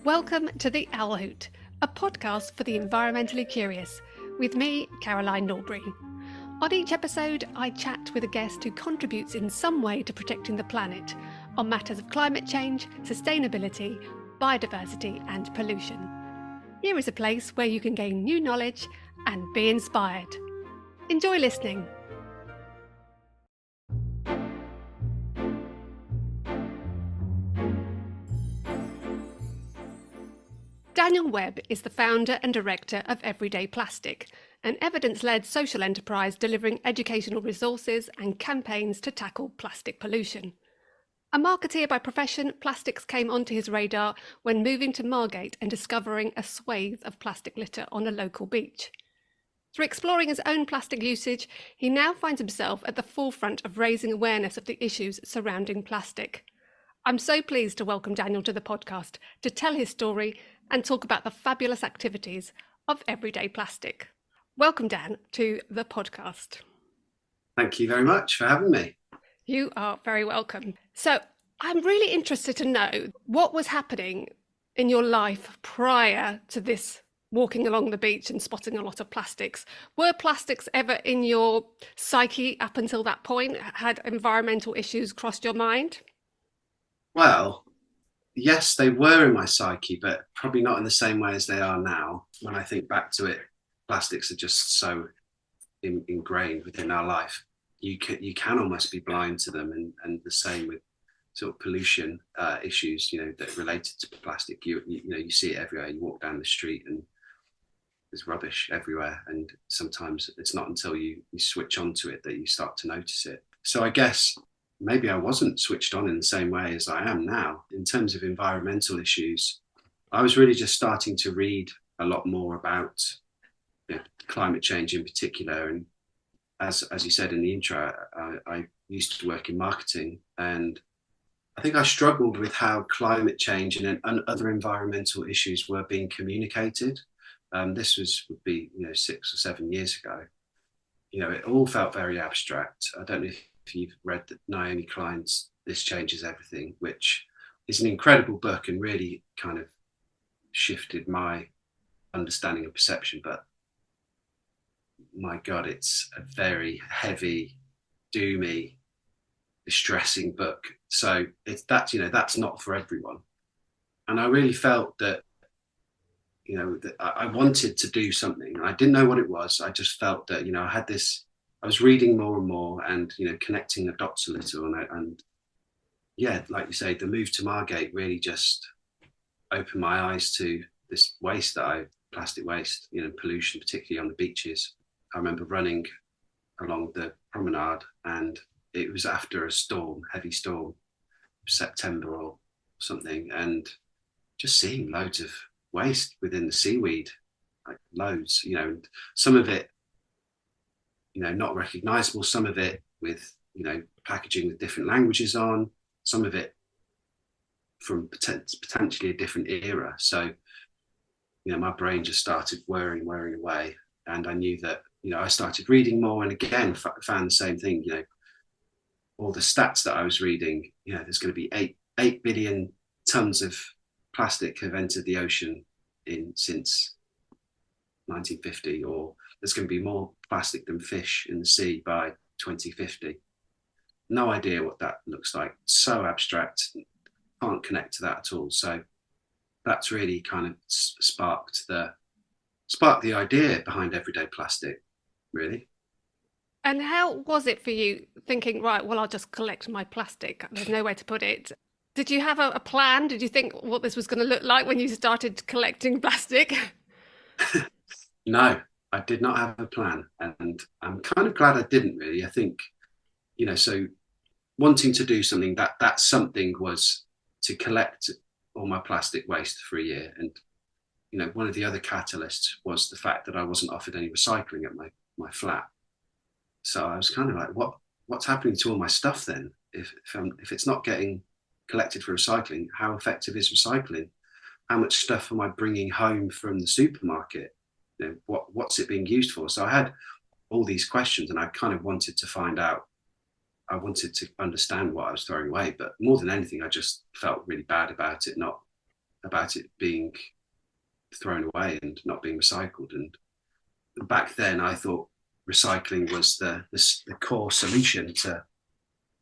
Welcome to The Owl Hoot, a podcast for the environmentally curious, with me, Caroline Norbury. On each episode, I chat with a guest who contributes in some way to protecting the planet on matters of climate change, sustainability, biodiversity, and pollution. Here is a place where you can gain new knowledge and be inspired. Enjoy listening. Daniel Webb is the founder and director of Everyday Plastic, an evidence-led social enterprise delivering educational resources and campaigns to tackle plastic pollution. A marketeer by profession, plastics came onto his radar when moving to Margate and discovering a swathe of plastic litter on a local beach. Through exploring his own plastic usage, he now finds himself at the forefront of raising awareness of the issues surrounding plastic. I'm so pleased to welcome Daniel to the podcast to tell his story and talk about the fabulous activities of Everyday Plastic. Welcome, Dan, to the podcast. Thank you very much for having me. You are very welcome. So I'm really interested to know what was happening in your life prior to this walking along the beach and spotting a lot of plastics. Were plastics ever in your psyche up until that point? Had environmental issues crossed your mind? Well, yes, they were in my psyche, but probably not in the same way as they are now. When I think back to it, plastics are just so ingrained within our life. You can almost be blind to them, and the same with sort of pollution issues, that related to plastic. You see it everywhere. You walk down the street and there's rubbish everywhere, and sometimes it's not until you switch onto it that you start to notice it. So I guess maybe I wasn't switched on in the same way as I am now. In terms of environmental issues, I was really just starting to read a lot more about climate change in particular. And as you said in the intro, I used to work in marketing, and I think I struggled with how climate change and other environmental issues were being communicated. This would be 6 or 7 years ago. It all felt very abstract. I don't know if you've read that Naomi Klein's This Changes Everything, which is an incredible book and really kind of shifted my understanding of perception. But my God, it's a very heavy, doomy, distressing book. So that's not for everyone. And I really felt that that I wanted to do something. I didn't know what it was. I just felt that I had this. I was reading more and more, and connecting the dots a little, and like you say, the move to Margate really just opened my eyes to this waste plastic waste, pollution, particularly on the beaches. I remember running along the promenade, and it was after a storm, heavy storm, September or something, and just seeing loads of waste within the seaweed, like loads, and some of it not recognizable, some of it with packaging with different languages on, some of it from potentially a different era. So my brain just started whirring away, and I knew that I started reading more, and again found the same thing. All the stats that I was reading, there's going to be 8 billion tons of plastic have entered the ocean since 1950, or there's going to be more plastic than fish in the sea by 2050. No idea what that looks like. So abstract, can't connect to that at all. So that's really kind of sparked the idea behind Everyday Plastic, really. And how was it for you thinking, right, well, I'll just collect my plastic. There's nowhere to put it. Did you have a plan? Did you think what this was going to look like when you started collecting plastic? No, I did not have a plan, and I'm kind of glad I didn't really. I think, so wanting to do something, that something was to collect all my plastic waste for a year. And, one of the other catalysts was the fact that I wasn't offered any recycling at my flat. So I was kind of like, what's happening to all my stuff then? If it's not getting collected for recycling, how effective is recycling? How much stuff am I bringing home from the supermarket? What's it being used for? So I had all these questions, and I kind of wanted to find out. I wanted to understand what I was throwing away, but more than anything, I just felt really bad about it not about it being thrown away and not being recycled. And back then, I thought recycling was the core solution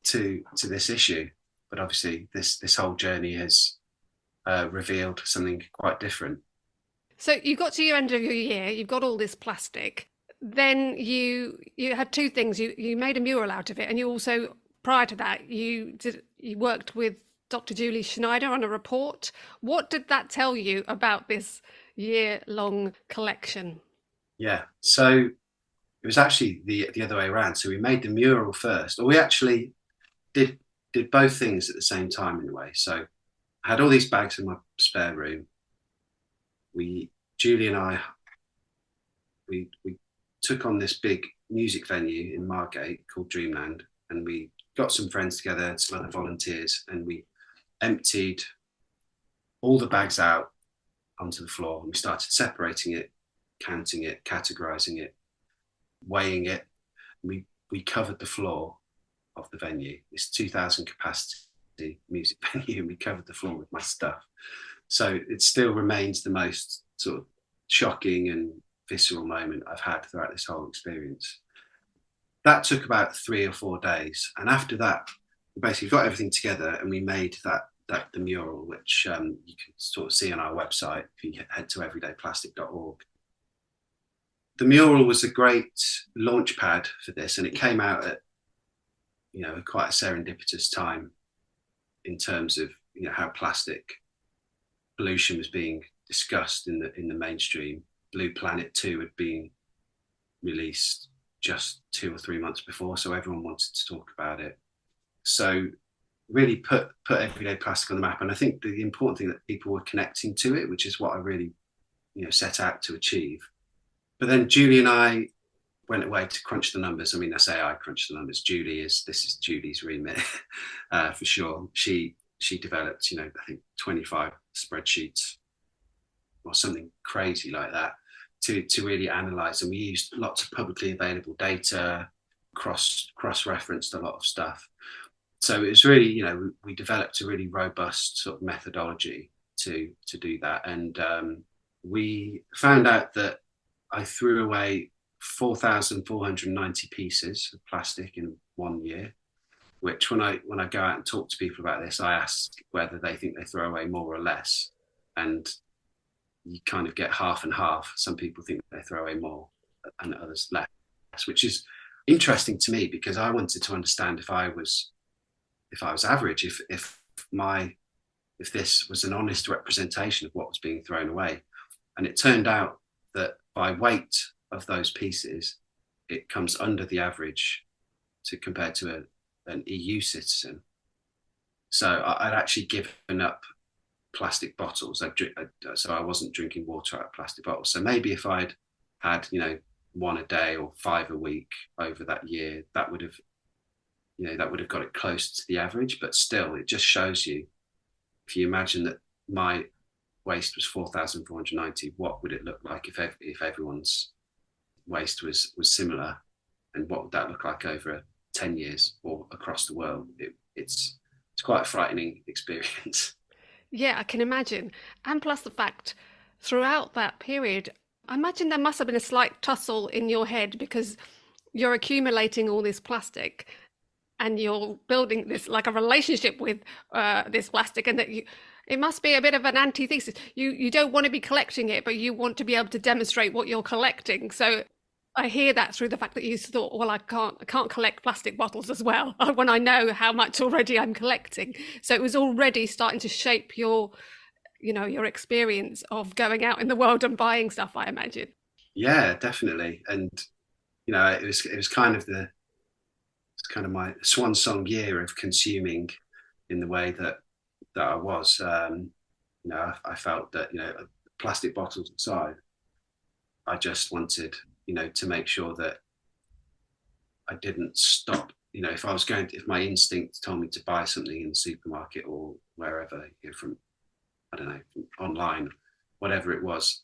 to this issue. But obviously, this whole journey has revealed something quite different. So you got to your end of your year, you've got all this plastic. Then you had two things. You made a mural out of it, and you also, prior to that, you worked with Dr. Julie Schneider on a report. What did that tell you about this year-long collection? Yeah, so it was actually the other way around. So we made the mural first, or we actually did both things at the same time in a way. So I had all these bags in my spare room. Julie and I, we took on this big music venue in Margate called Dreamland, and we got some friends together, some other volunteers, and we emptied all the bags out onto the floor, and we started separating it, counting it, categorizing it, weighing it. We covered the floor of the venue. It's 2,000 capacity music venue, and we covered the floor with my stuff. So it still remains the most sort of shocking and visceral moment I've had throughout this whole experience. That took about 3 or 4 days, and after that, we basically got everything together and we made the mural, which you can sort of see on our website if you head to everydayplastic.org. The mural was a great launch pad for this, and it came out at quite a serendipitous time in terms of how plastic pollution was being discussed in the mainstream. Blue Planet 2 had been released just 2 or 3 months before, so everyone wanted to talk about it. So really put everyday plastic on the map, and I think the important thing that people were connecting to it, which is what I really set out to achieve. But then Julie and I went away to crunch the numbers. I mean, I say I crunched the numbers. This is Julie's remit for sure. She developed, I think 25 spreadsheets or something crazy like that to really analyze. And we used lots of publicly available data, cross-referenced a lot of stuff. So it was really, we developed a really robust sort of methodology to do that. And we found out that I threw away 4,490 pieces of plastic in 1 year, which when I go out and talk to people about this, I ask whether they think they throw away more or less. And you kind of get half and half. Some people think they throw away more and others less, which is interesting to me because I wanted to understand if I was average, if this was an honest representation of what was being thrown away. And it turned out that by weight of those pieces, it comes under the average compared to an EU citizen. So I'd actually given up plastic bottles. So I wasn't drinking water out of plastic bottles. So maybe if I'd had, 1 a day or 5 a week over that year, that would have got it close to the average. But still, it just shows you, if you imagine that my waste was 4,490, what would it look like if everyone's waste was similar, and what would that look like over 10 years or across the world? It's quite a frightening experience. Yeah, I can imagine. And plus the fact, throughout that period, I imagine there must have been a slight tussle in your head because you're accumulating all this plastic and you're building this like a relationship with this plastic, and that it must be a bit of an antithesis. You don't want to be collecting it, but you want to be able to demonstrate what you're collecting. So I hear that through the fact that you thought, well, I can't collect plastic bottles as well when I know how much already I'm collecting. So it was already starting to shape your experience of going out in the world and buying stuff, I imagine. Yeah, definitely. And it was kind of my swan song year of consuming in the way that I was. I felt that plastic bottles aside, I just wanted to make sure that I didn't stop. If my instinct told me to buy something in the supermarket or wherever, from online, whatever it was,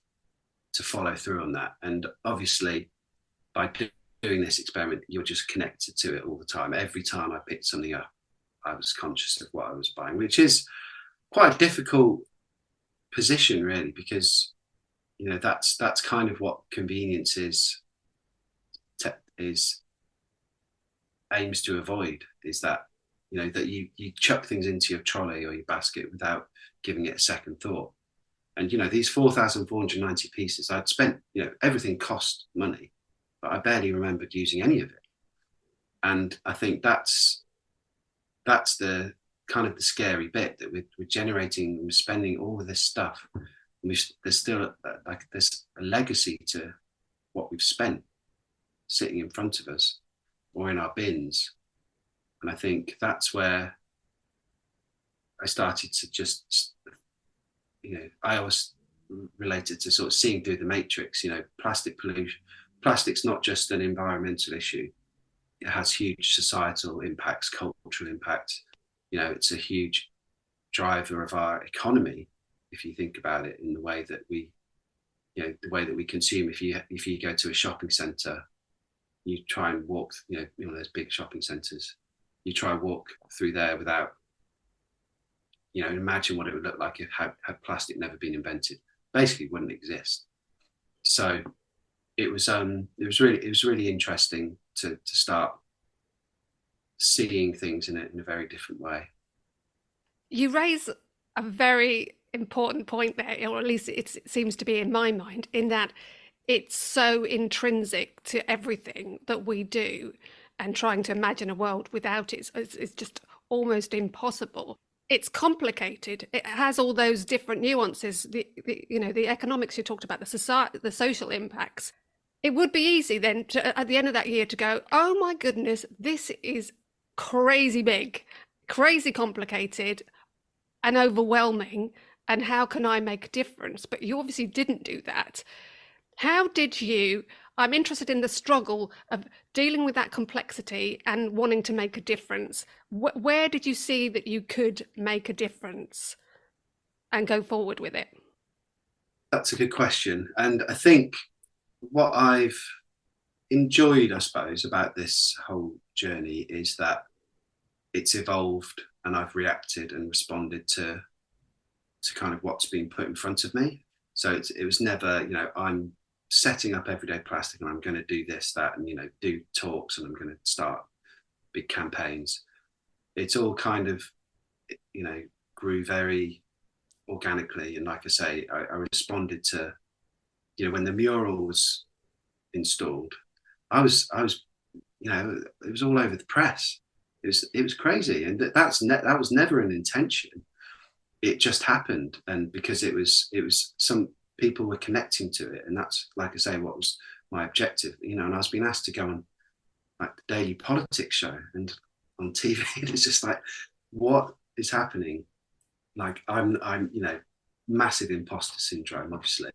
to follow through on that. And obviously, by doing this experiment, you're just connected to it all the time. Every time I picked something up, I was conscious of what I was buying, which is quite a difficult position really, because that's kind of what convenience is aims to avoid, is that that you chuck things into your trolley or your basket without giving it a second thought. And these 4,490 pieces I'd spent, everything cost money, but I barely remembered using any of it. And I think that's the kind of the scary bit, that we're generating, we're spending all of this stuff, and there's still there's a legacy to what we've spent sitting in front of us or in our bins. And I think that's where I started to just, I always related to sort of seeing through the matrix. Plastic pollution, plastic's not just an environmental issue. It has huge societal impacts, cultural impact. It's a huge driver of our economy, if you think about it, in the way that we, the way that we consume. If you go to a shopping centre, you try and walk, those big shopping centres, you try and walk through there without, imagine what it would look like if had plastic never been invented. Basically, it wouldn't exist. So it was really interesting to start seeing things in a very different way. You raise a very important point there, or at least it seems to be in my mind, in that it's so intrinsic to everything that we do, and trying to imagine a world without it is just almost impossible. It's complicated. It has all those different nuances. The economics you talked about, the social impacts. It would be easy then at the end of that year to go, oh my goodness, this is crazy big, crazy complicated, and overwhelming. And how can I make a difference? But you obviously didn't do that. How did you? I'm interested in the struggle of dealing with that complexity and wanting to make a difference. Where did you see that you could make a difference and go forward with it? That's a good question. And I think what I've enjoyed, I suppose, about this whole journey is that it's evolved, and I've reacted and responded to kind of what's been put in front of me. So it was never, I'm setting up Everyday Plastic and I'm going to do this, that, and do talks, and I'm going to start big campaigns. It's all kind of grew very organically. And like I say, I responded to when the mural was installed, I was it was all over the press. It was crazy, and that was never an intention. It just happened, and because it was some people were connecting to it, and that's, like I say, what was my objective. And I was being asked to go on like the Daily Politics show and on TV, and it's just like, what is happening? Like I'm massive imposter syndrome, obviously.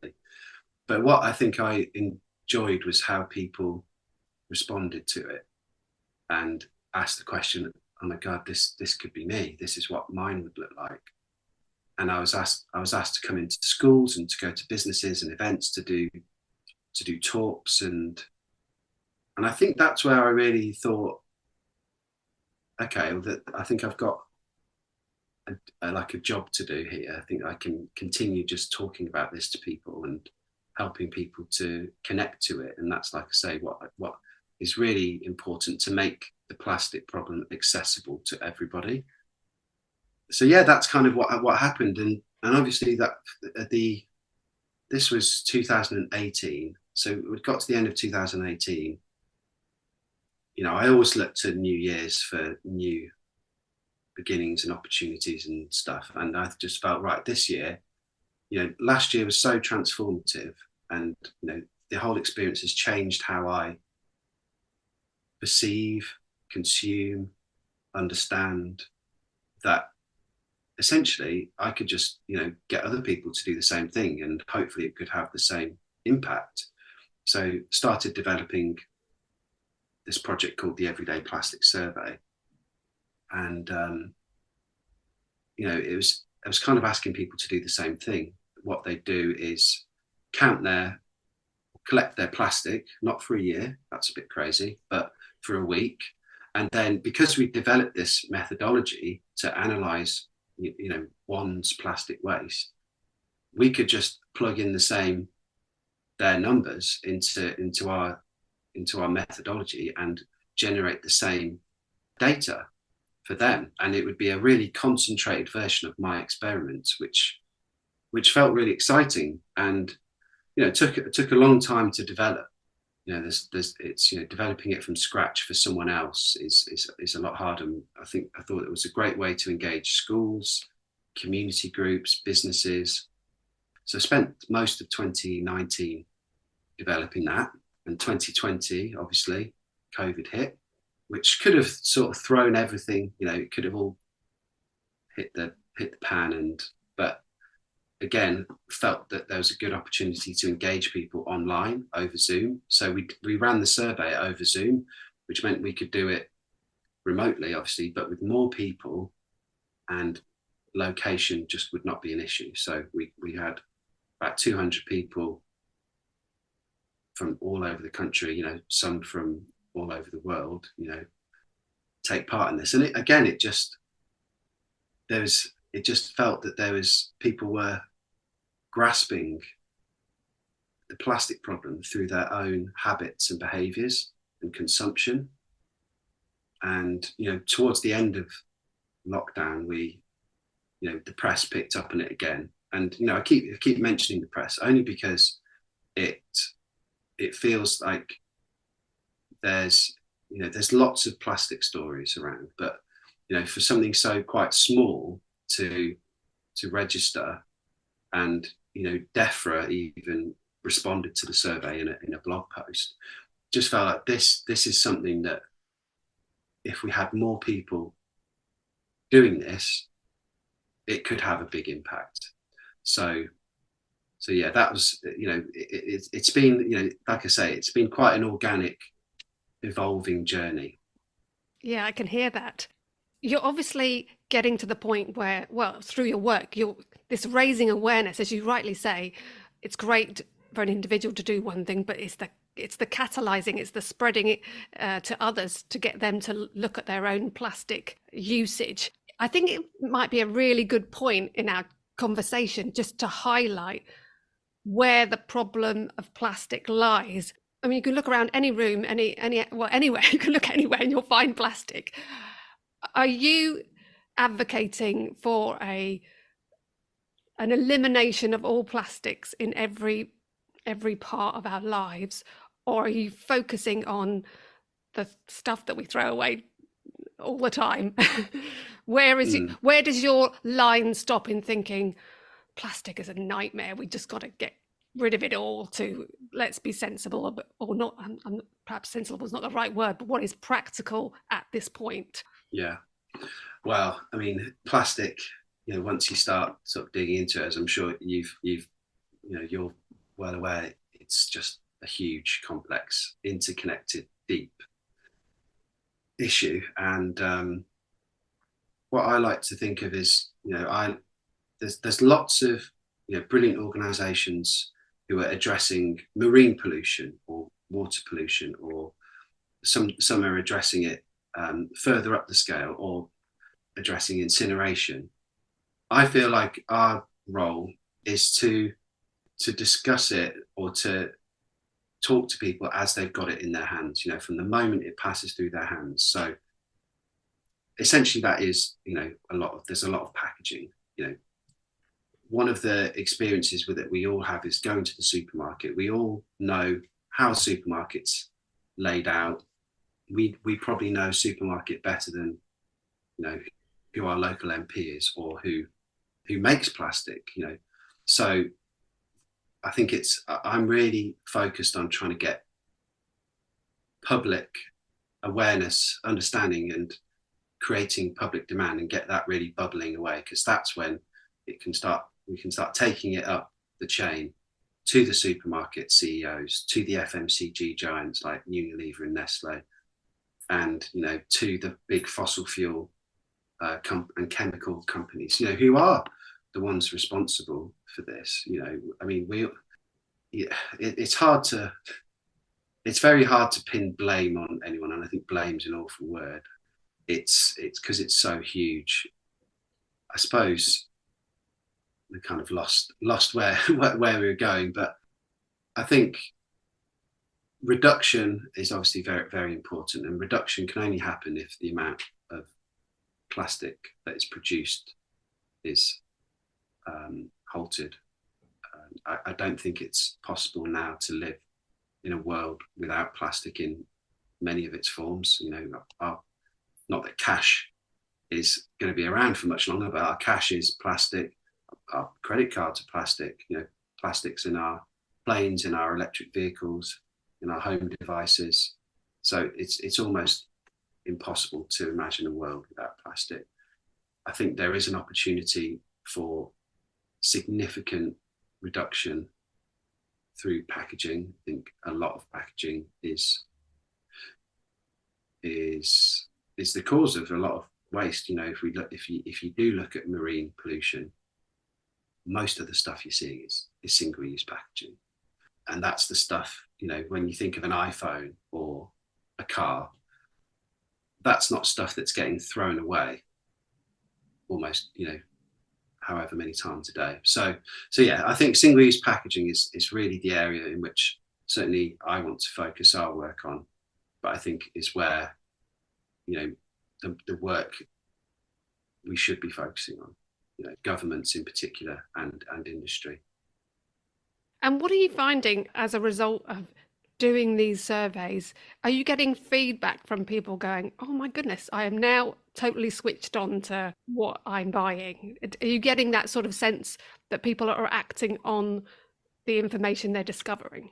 But what I think I enjoyed was how people responded to it and asked the question, oh my God, this could be me. This is what mine would look like. And I was asked to come into schools and to go to businesses and events to do talks, and I think that's where I really thought, okay, well, I think I've got like a job to do here. I think I can continue just talking about this to people and helping people to connect to it. And that's, like I say, what is really important, to make the plastic problem accessible to everybody. So yeah, that's kind of what happened. And obviously that this was 2018. So we got to the end of 2018. I always look to New Year's for new beginnings and opportunities and stuff. And I just felt, right, this year, last year was so transformative, and the whole experience has changed how I perceive, consume, understand, that essentially I could just get other people to do the same thing, and hopefully it could have the same impact. So started developing this project called the Everyday Plastic Survey, and it was kind of asking people to do the same thing. What they do is collect their plastic, not for a year, that's a bit crazy, but for a week. And then, because we developed this methodology to analyze one's plastic waste, we could just plug in their numbers into our methodology and generate the same data for them, and it would be a really concentrated version of my experiments, which felt really exciting. And it took a long time to develop. It's developing it from scratch for someone else is a lot harder. I thought it was a great way to engage schools, community groups, businesses. So I spent most of 2019 developing that, and 2020, obviously, COVID hit, which could have sort of thrown everything. It could have all hit the pan, but again, felt that there was a good opportunity to engage people online over Zoom. So we ran the survey over Zoom, which meant we could do it remotely, obviously, but with more people, and location just would not be an issue. So we had about 200 people from all over the country, some from all over the world, take part in this. And it just felt that people were grasping the plastic problem through their own habits and behaviors and consumption. And towards the end of lockdown, the press picked up on it again. And I keep mentioning the press only because it feels like there's lots of plastic stories around, but for something so quite small to register, and DEFRA even responded to the survey in a blog post, just felt like this is something that if we had more people doing this, it could have a big impact. So yeah, that was it's been like I say, it's been quite an organic, evolving journey. Yeah, I can hear that. You're obviously getting to the point where, well, through your work, this raising awareness, as you rightly say. It's great for an individual to do one thing, but it's the catalyzing, it's the spreading it to others to get them to look at their own plastic usage. I think it might be a really good point in our conversation just to highlight where the problem of plastic lies. I mean, you can look around any room, anywhere. You can look anywhere and you'll find plastic. Are you advocating for an elimination of all plastics in every part of our lives, or are you focusing on the stuff that we throw away all the time? Where does your line stop in thinking plastic is a nightmare, we just got to get rid of it all, to let's be sensible, or not? Perhaps sensible is not the right word, but what is practical at this point? Yeah, well, I mean, plastic, once you start sort of digging into it, as I'm sure you're well aware, it's just a huge, complex, interconnected, deep issue. And what I like to think of is, there's lots of brilliant organisations who are addressing marine pollution or water pollution, or some are addressing it further up the scale, or addressing incineration. I feel like our role is to discuss it, or to talk to people as they've got it in their hands, from the moment it passes through their hands. So essentially that is, there's a lot of packaging. One of the experiences with it we all have is going to the supermarket. We all know how supermarkets laid out. We probably know supermarket better than who our local MP is, or who makes plastic. So I think I'm really focused on trying to get public awareness, understanding, and creating public demand, and get that really bubbling away, because that's when we can start taking it up the chain to the supermarket CEOs, to the FMCG giants like Unilever and Nestle, and to the big fossil fuel and chemical companies, who are the ones responsible for this. I mean, it's very hard to pin blame on anyone, and I think blame's an awful word. It's because it's so huge. I suppose kind of lost where where we were going. But I think reduction is obviously very, very important, and reduction can only happen if the amount of plastic that is produced is halted. I don't think it's possible now to live in a world without plastic in many of its forms. You know, not that cash is going to be around for much longer, but our cash is plastic. Our credit cards are plastic. You know, plastics in our planes, in our electric vehicles, in our home devices. So it's almost impossible to imagine a world without plastic. I think there is an opportunity for significant reduction through packaging. I think a lot of packaging is the cause of a lot of waste. You know, if you do look at marine pollution, most of the stuff you're seeing is single-use packaging, and that's the stuff, you know, when you think of an iPhone or a car, that's not stuff that's getting thrown away almost, you know, however many times a day. So yeah, I think single-use packaging is really the area in which certainly I want to focus our work on, but I think is where, you know, the work we should be focusing on, you know, governments in particular and industry. And what are you finding as a result of doing these surveys? Are you getting feedback from people going, oh my goodness, I am now totally switched on to what I'm buying? Are you getting that sort of sense that people are acting on the information they're discovering?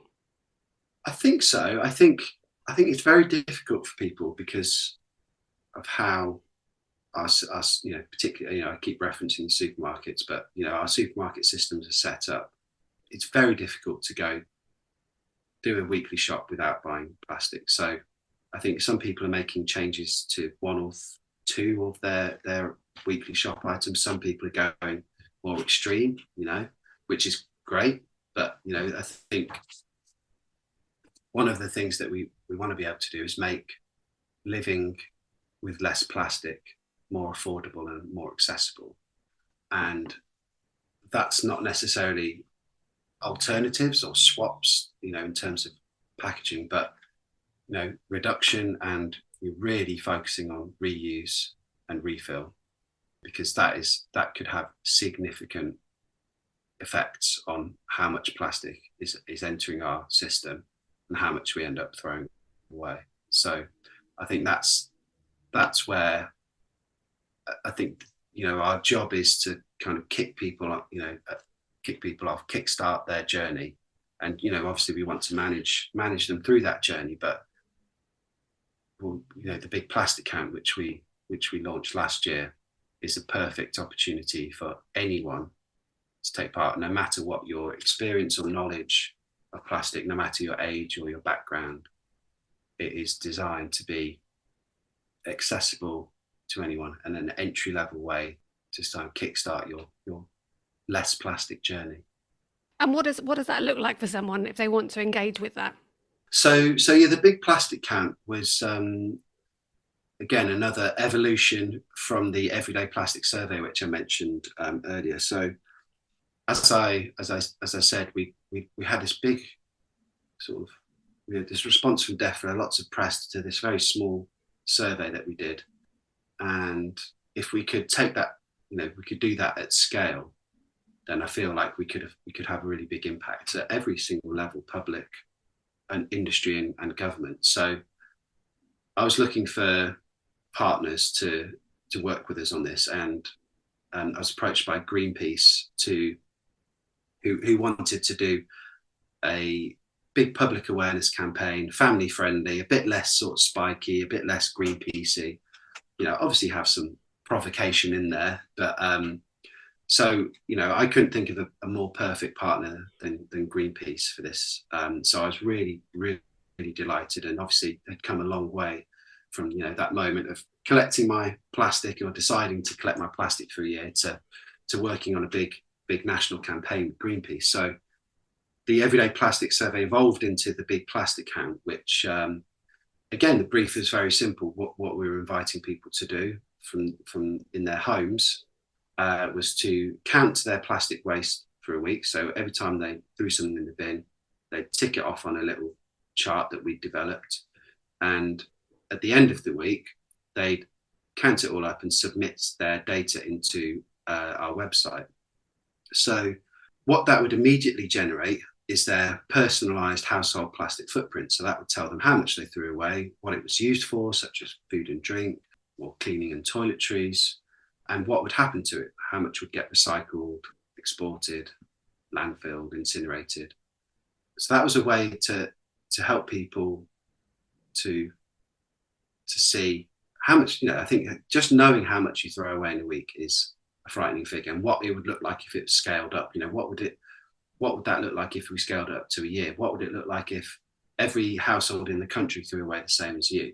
I think so. I think it's very difficult for people because of how us, you know, particularly, you know, I keep referencing supermarkets, but you know, our supermarket systems are set up. It's very difficult to go do a weekly shop without buying plastic. So I think some people are making changes to one or two of their weekly shop items. Some people are going more extreme, you know, which is great. But, you know, I think one of the things that we want to be able to do is make living with less plastic more affordable and more accessible. And that's not necessarily alternatives or swaps, you know, in terms of packaging, but, you know, reduction, and you're really focusing on reuse and refill, because that could have significant effects on how much plastic is entering our system and how much we end up throwing away. So I think that's where I think, you know, our job is to kind of kick people off, kickstart their journey. And, you know, obviously we want to manage them through that journey. But, well, you know, the big plastic count, which we launched last year, is a perfect opportunity for anyone to take part, no matter what your experience or knowledge of plastic, no matter your age or your background. It is designed to be accessible to anyone, and an entry level way to start kickstart your less plastic journey. And what does that look like for someone if they want to engage with that? So yeah, the big plastic count was again another evolution from the Everyday Plastic Survey, which I mentioned earlier. So as I said, we had this big sort of, you know, this response from DEFRA, lots of press to this very small survey that we did. And if we could take that, you know, we could do that at scale, then I feel like we could have a really big impact at every single level, public and industry and government. So I was looking for partners to work with us on this, and I was approached by Greenpeace who wanted to do a big public awareness campaign, family friendly, a bit less sort of spiky, a bit less Greenpeacey. You know, obviously have some provocation in there, but so, you know, I couldn't think of a more perfect partner than Greenpeace for this. So I was really, really, really delighted, and obviously had come a long way from, you know, that moment of collecting my plastic or deciding to collect my plastic for a year to working on a big national campaign with Greenpeace. So the Everyday Plastic Survey evolved into the Big Plastic Count, which again, the brief is very simple. What we were inviting people to do from in their homes, was to count their plastic waste for a week. So every time they threw something in the bin, they'd tick it off on a little chart that we developed. And at the end of the week, they'd count it all up and submit their data into our website. So what that would immediately generate is their personalized household plastic footprint. So that would tell them how much they threw away, what it was used for, such as food and drink, or cleaning and toiletries, and what would happen to it, how much would get recycled, exported, landfilled, incinerated. So that was a way to help people to see how much, I think just knowing how much you throw away in a week is a frightening figure, and what it would look like if it was scaled up. What would that look like if we scaled it up to a year? What would it look like if every household in the country threw away the same as you?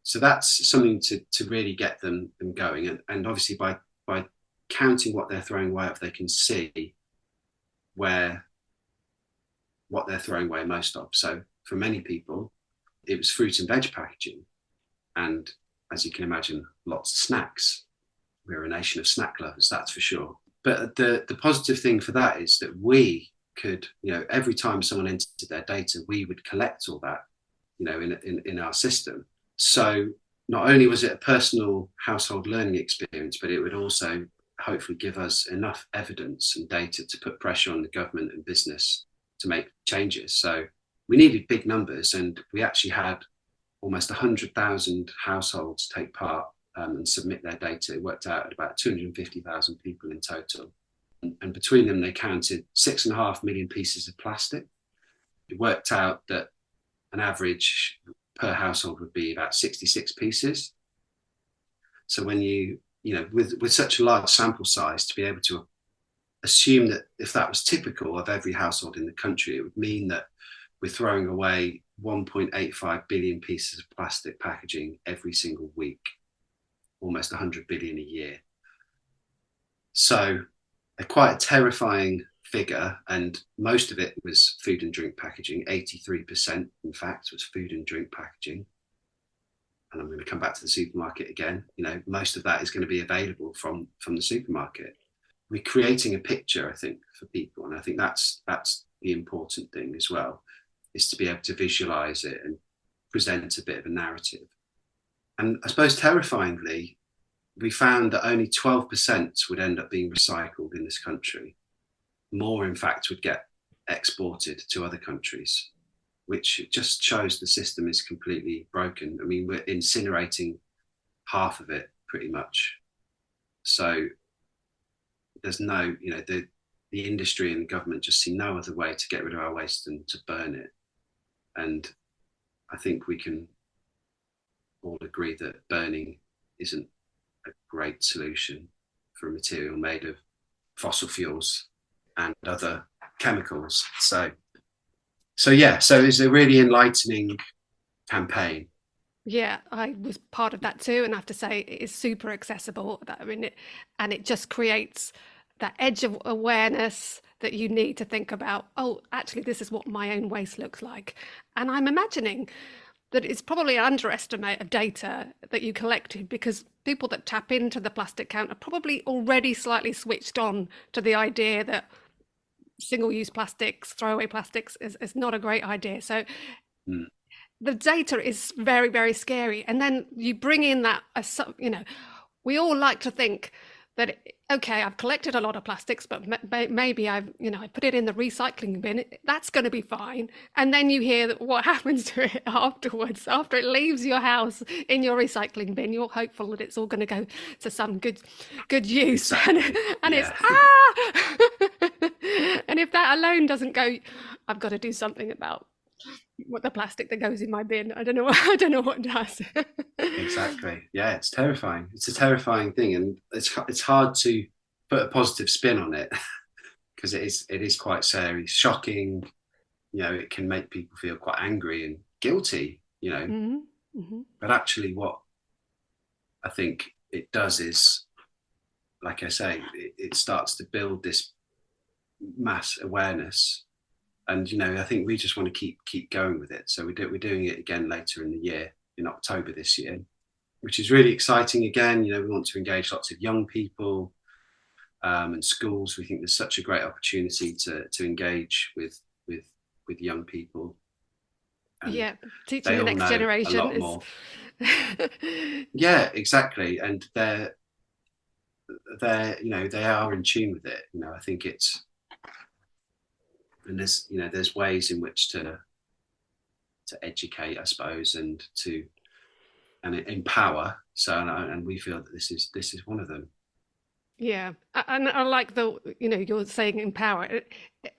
So that's something to really get them going. And obviously by counting what they're throwing away, if they can see what they're throwing away most of. So for many people, it was fruit and veg packaging. And as you can imagine, lots of snacks. We're a nation of snack lovers, that's for sure. But the positive thing for that is that we could, every time someone entered their data, we would collect all that, in our system. So not only was it a personal household learning experience, but it would also hopefully give us enough evidence and data to put pressure on the government and business to make changes. So we needed big numbers, and we actually had almost 100,000 households take part and submit their data. It worked out at about 250,000 people in total. And between them, they counted 6.5 million pieces of plastic. It worked out that an average per household would be about 66 pieces. So when with such a large sample size, to be able to assume that if that was typical of every household in the country, it would mean that we're throwing away 1.85 billion pieces of plastic packaging every single week, almost 100 billion a year. So quite a terrifying figure, and most of it was food and drink packaging. 83%, in fact, was food and drink packaging. And I'm going to come back to the supermarket again. Most of that is going to be available from the supermarket. We're creating a picture, I think, for people, and I think that's the important thing as well, is to be able to visualize it and present a bit of a narrative. And I suppose terrifyingly, we found that only 12% would end up being recycled in this country. More, in fact, would get exported to other countries, which just shows the system is completely broken. I mean, we're incinerating half of it pretty much. So there's no, the industry and the government just see no other way to get rid of our waste than to burn it. And I think we can all agree that burning isn't a great solution for a material made of fossil fuels and other chemicals. So it's a really enlightening campaign. Yeah, I was part of that too, and I have to say it is super accessible. It just creates that edge of awareness that you need to think about, oh, actually, this is what my own waste looks like. And I'm imagining that it's probably an underestimate of data that you collected, because people that tap into the plastic count are probably already slightly switched on to the idea that single-use plastics, throwaway plastics is not a great idea. So the data is very, very scary. And then you bring in that, we all like to think that, okay, I've collected a lot of plastics, but maybe I put it in the recycling bin. That's going to be fine. And then you hear that what happens to it afterwards, after it leaves your house in your recycling bin. You're hopeful that it's all going to go to some good use. Exactly. And yeah. It's and if that alone doesn't go, I've got to do something about what the plastic that goes in my bin. I don't know what does. Exactly. Yeah, it's terrifying. It's a terrifying thing, and it's hard to put a positive spin on it because it is quite scary, shocking. It can make people feel quite angry and guilty. Mm-hmm. Mm-hmm. But actually, what I think it does is, like I say, it starts to build this mass awareness. And I think we just want to keep going with it. So we're doing it again later in the year, in October this year, which is really exciting. Again, we want to engage lots of young people, and schools. We think there's such a great opportunity to engage with young people. And yeah, teaching they the all next know a generation lot is more. Yeah, exactly. And they're they are in tune with it. I think it's, and there's ways in which to educate, I suppose, and to empower. So, and we feel that this is one of them. Yeah, and I like you're saying empower.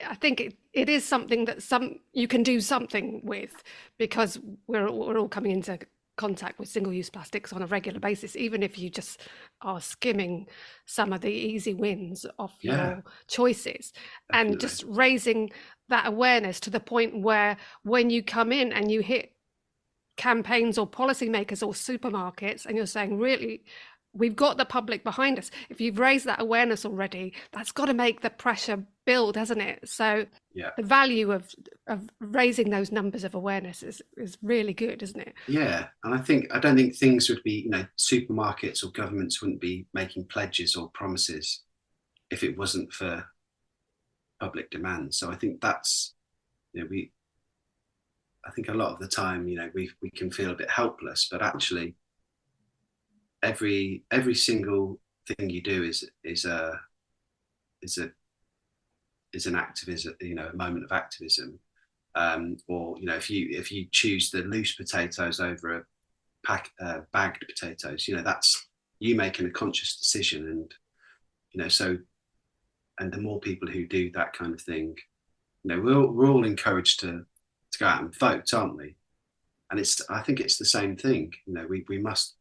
I think it is something that you can do something with, because we're all coming into contact with single-use plastics on a regular basis, even if you just are skimming some of the easy wins off Yeah, your choices, and definitely. just raising that awareness to the point where when you come in and you hit campaigns or policymakers or supermarkets and you're saying, really, we've got the public behind us. If you've raised that awareness already, that's got to make the pressure build, hasn't it? So Yeah, the value of raising those numbers of awareness is really good, isn't it? yeah. And I don't think things would be, supermarkets or governments wouldn't be making pledges or promises if it wasn't for public demand. So I think that's, we I think a lot of the time, we can feel a bit helpless, but actually every single thing you do is a is an activism, a moment of activism. Or if you choose the loose potatoes over a bagged potatoes, that's you making a conscious decision. And so, and the more people who do that kind of thing, we're all encouraged to go out and vote, aren't we? And I think it's the same thing. We must,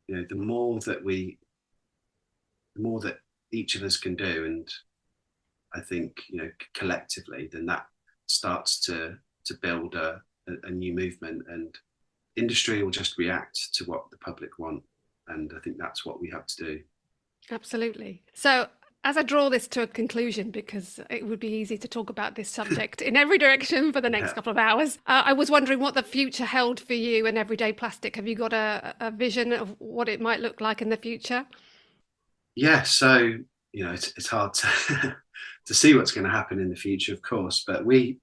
the more that each of us can do, and I think collectively, then that starts to build a new movement, and industry will just react to what the public want. And I think that's what we have to do. Absolutely. So as I draw this to a conclusion, because it would be easy to talk about this subject in every direction for the next Yeah. couple of hours, I was wondering what the future held for you and everyday plastic. Have you got a vision of what it might look like in the future? Yeah. So, it's hard to, to see what's going to happen in the future, of course, but we're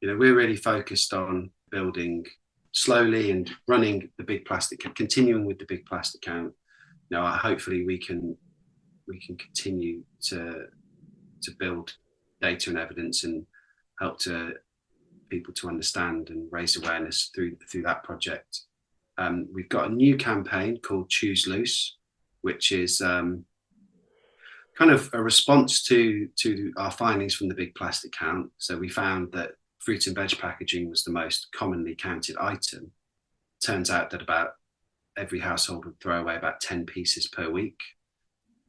really focused on building slowly and running the big plastic, continuing with the big plastic count. Hopefully we can continue to build data and evidence and help to people to understand and raise awareness through that project. We've got a new campaign called Choose Loose, which is kind of a response to our findings from the big plastic count. So we found that fruit and veg packaging was the most commonly counted item. Turns out that about every household would throw away about 10 pieces per week.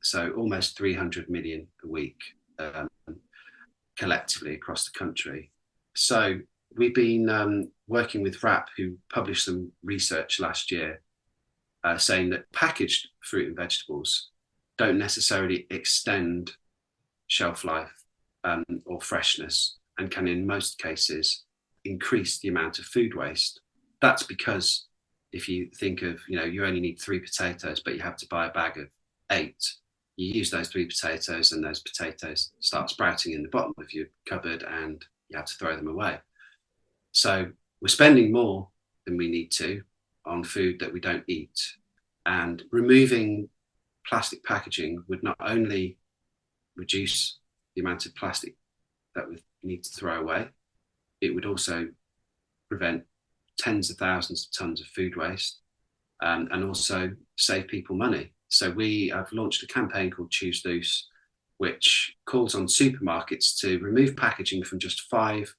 So almost 300 million a week, collectively across the country. So we've been working with WRAP, who published some research last year saying that packaged fruit and vegetables don't necessarily extend shelf life or freshness, and can in most cases increase the amount of food waste. That's because if you think of, you only need 3 potatoes, but you have to buy a bag of 8, you use those 3 potatoes and those potatoes start sprouting in the bottom of your cupboard and you have to throw them away. So we're spending more than we need to on food that we don't eat, and removing plastic packaging would not only reduce the amount of plastic that we need to throw away, it would also prevent tens of thousands of tons of food waste, and also save people money. So we have launched a campaign called Choose Loose, which calls on supermarkets to remove packaging from just 5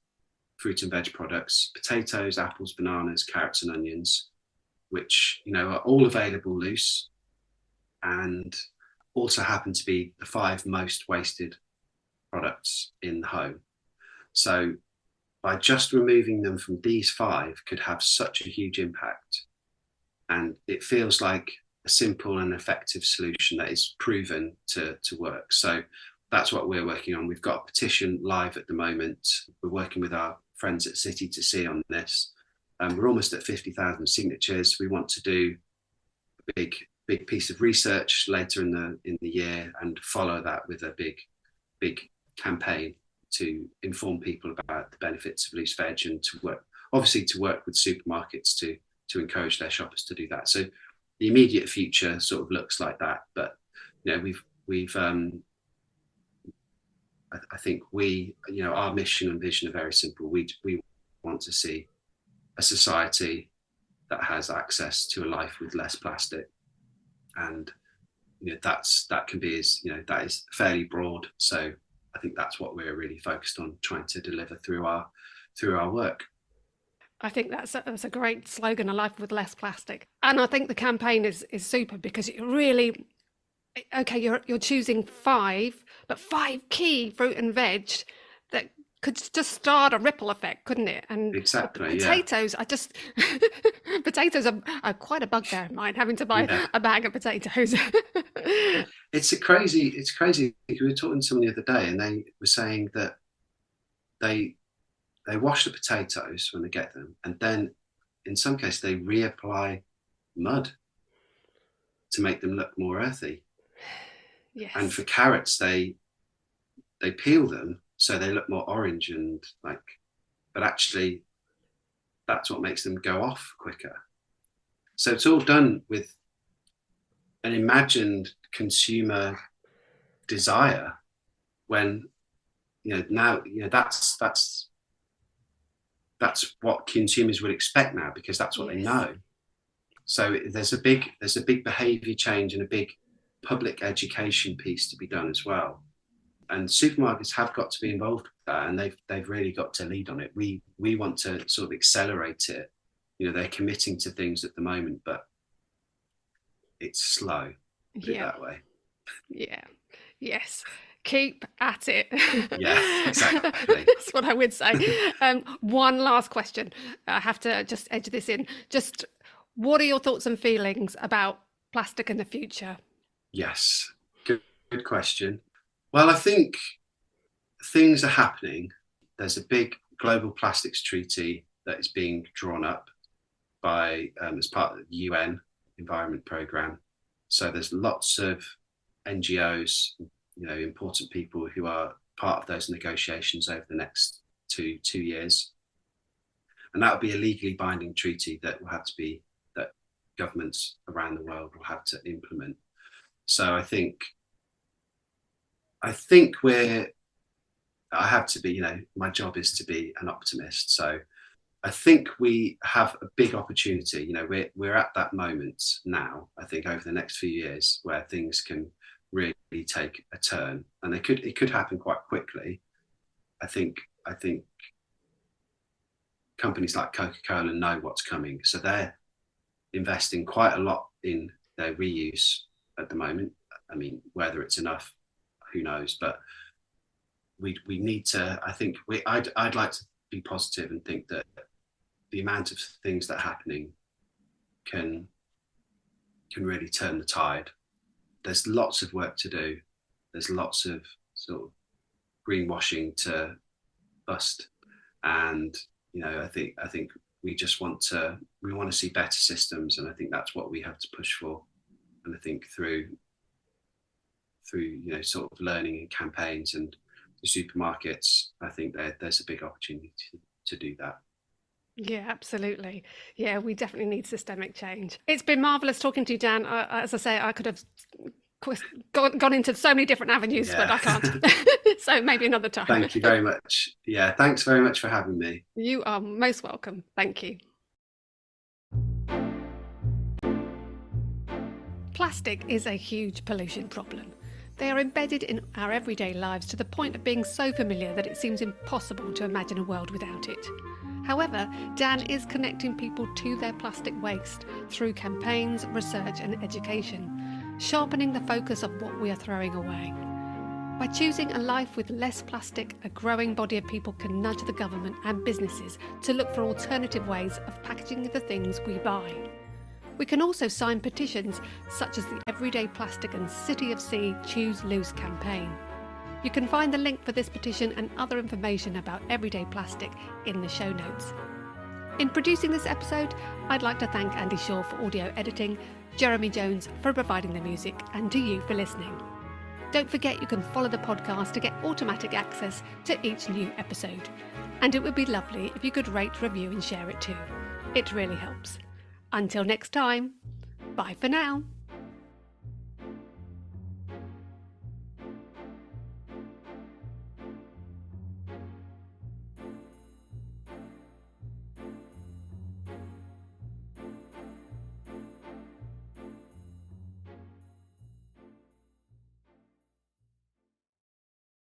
fruit and veg products: potatoes, apples, bananas, carrots, and onions, which are all available loose, and also happen to be the 5 most wasted products in the home. So by just removing them from these 5 could have such a huge impact. And it feels like a simple and effective solution that is proven to work. So that's what we're working on. We've got a petition live at the moment. We're working with our friends at City to See on this. We're almost at 50,000 signatures. We want to do a big big piece of research later in the year and follow that with a big campaign to inform people about the benefits of loose veg, and to work with supermarkets to encourage their shoppers to do that. So the immediate future sort of looks like that, but we've I think our mission and vision are very simple. We want to see a society that has access to a life with less plastic, and that can be that is fairly broad. So I think that's what we're really focused on trying to deliver through our work. I think that's a great slogan, a life with less plastic. And I think the campaign is super, because it really, okay, you're choosing 5 key fruit and veg that could just start a ripple effect, couldn't it? And exactly, potatoes, potatoes are quite a bugbear of mine, having to buy a bag of potatoes. It's crazy. We were talking to someone the other day, and they were saying that they wash the potatoes when they get them, and then in some cases they reapply mud to make them look more earthy. Yes. And for carrots, they peel them so they look more orange but actually that's what makes them go off quicker. So it's all done with an imagined consumer desire, when that's what consumers would expect now, because that's what they know. So there's a big behavior change and a big public education piece to be done as well. And supermarkets have got to be involved with that, and they've really got to lead on it. We want to sort of accelerate it. They're committing to things at the moment, but it's slow. Put it that way. Yeah. Yes. Keep at it. Yeah, exactly. That's what I would say. One last question. I have to just edge this in. Just what are your thoughts and feelings about plastic in the future? Yes, good question. Well, I think things are happening. There's a big global plastics treaty that is being drawn up by as part of the UN Environment Programme. So there's lots of NGOs, important people who are part of those negotiations over the next two years, and that will be a legally binding treaty that governments around the world will have to implement. So I think I have to be, my job is to be an optimist. So I think we have a big opportunity. We're at that moment now, I think, over the next few years, where things can really take a turn, and it could happen quite quickly. I think companies like Coca-Cola know what's coming, so they're investing quite a lot in their reuse at the moment. I mean, whether it's enough, who knows? But we need to. I think I'd like to be positive and think that the amount of things that are happening can really turn the tide. There's lots of work to do. There's lots of sort of greenwashing to bust, and I think we want to see better systems, and I think that's what we have to push for. And I think through sort of learning and campaigns and the supermarkets, I think there's a big opportunity to do that. Yeah, absolutely. Yeah, we definitely need systemic change. It's been marvellous talking to you, Dan. As I say, I could have gone into so many different avenues, but I can't. So maybe another time. Thank you very much. Yeah, thanks very much for having me. You are most welcome. Thank you. Plastic is a huge pollution problem. They are embedded in our everyday lives to the point of being so familiar that it seems impossible to imagine a world without it. However, Dan is connecting people to their plastic waste through campaigns, research and education, sharpening the focus of what we are throwing away. By choosing a life with less plastic, a growing body of people can nudge the government and businesses to look for alternative ways of packaging the things we buy. We can also sign petitions such as the Everyday Plastic and City of Sea Choose Loose campaign. You can find the link for this petition and other information about everyday plastic in the show notes. In producing this episode, I'd like to thank Andy Shaw for audio editing, Jeremy Jones for providing the music, and to you for listening. Don't forget you can follow the podcast to get automatic access to each new episode. And it would be lovely if you could rate, review and share it too. It really helps. Until next time, bye for now.